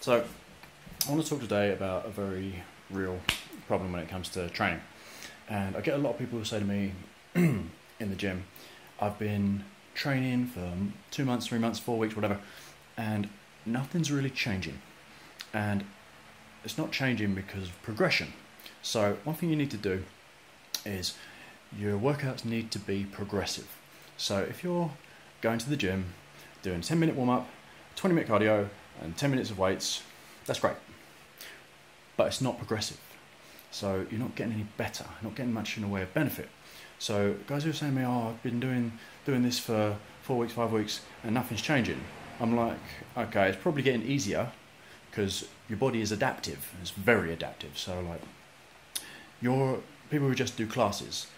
So, I want to talk today about a very real problem when it comes to training. And I get a lot of people who say to me in the gym, I've been training for 2 months, 3 months, 4 weeks, whatever, and nothing's really changing. And it's not changing because of progression. So one thing you need to do is your workouts need to be progressive. So if you're going to the gym, doing a 10-minute warm-up, 20-minute cardio, and 10 minutes of weights, that's great. But it's not progressive. So you're not getting any better, not getting much in the way of benefit. So guys who are saying to me, oh, I've been doing this for 4 weeks, 5 weeks, and nothing's changing. I'm like, okay, it's probably getting easier because your body is adaptive. It's very adaptive. So like, your people who just do classes,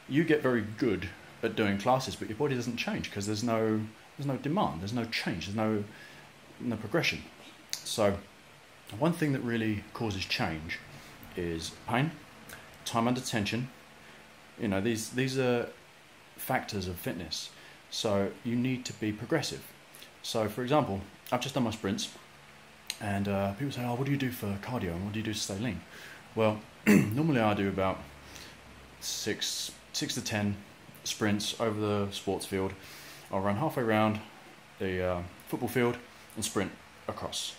you get very good at doing classes, but your body doesn't change because there's no demand, there's no change, there's no progression. So one thing that really causes change is pain, time under tension. You know, these are factors of fitness. So you need to be progressive. So for example, I've just done my sprints, and people say, oh, what do you do for cardio and what do you do to stay lean? Well, normally I do about 6 to 10 sprints over the sports field. I'll run halfway around the football field and sprint across.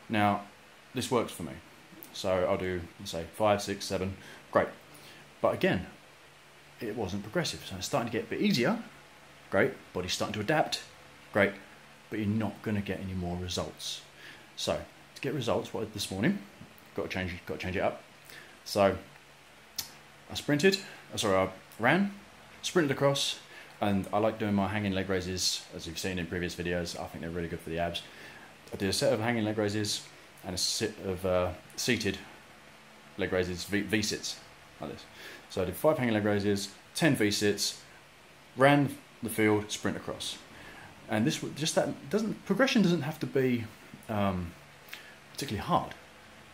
Now, this works for me. So I'll do, say, 5, 6, 7, great. But again, it wasn't progressive. So it's starting to get a bit easier, great. Body's starting to adapt, great. But you're not going to get any more results. So to get results, what I did this morning, got to change it up. So I ran, sprinted across, and I like doing my hanging leg raises, as you've seen in previous videos. I think they're really good for the abs. I did a set of hanging leg raises and a set of seated leg raises, V-sits, like this. So I did 5 hanging leg raises, 10 V-sits, ran the field, sprint across. And this progression doesn't have to be particularly hard.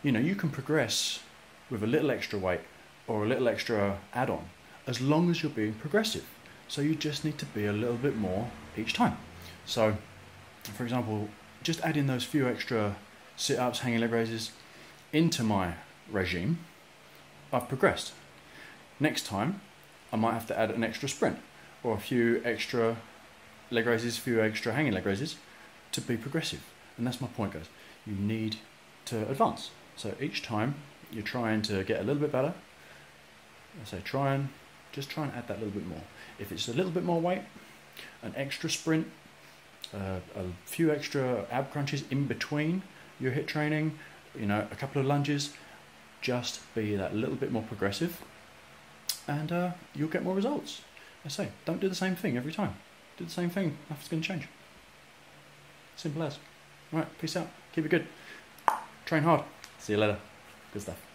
You know, you can progress with a little extra weight or a little extra add-on as long as you're being progressive. So you just need to be a little bit more each time. So, for example, just adding those few extra sit-ups, hanging leg raises into my regime, I've progressed. Next time, I might have to add an extra sprint or a few extra leg raises, a few extra hanging leg raises to be progressive. And that's my point, guys. You need to advance. So each time you're trying to get a little bit better, I say just try and add that little bit more. If it's a little bit more weight, an extra sprint, a few extra ab crunches in between your HIIT training, you know, a couple of lunges, just be that little bit more progressive, and you'll get more results. I say, don't do the same thing every time. Do the same thing, nothing's going to change. Simple as. Alright, peace out. Keep it good. Train hard. See you later. Good stuff.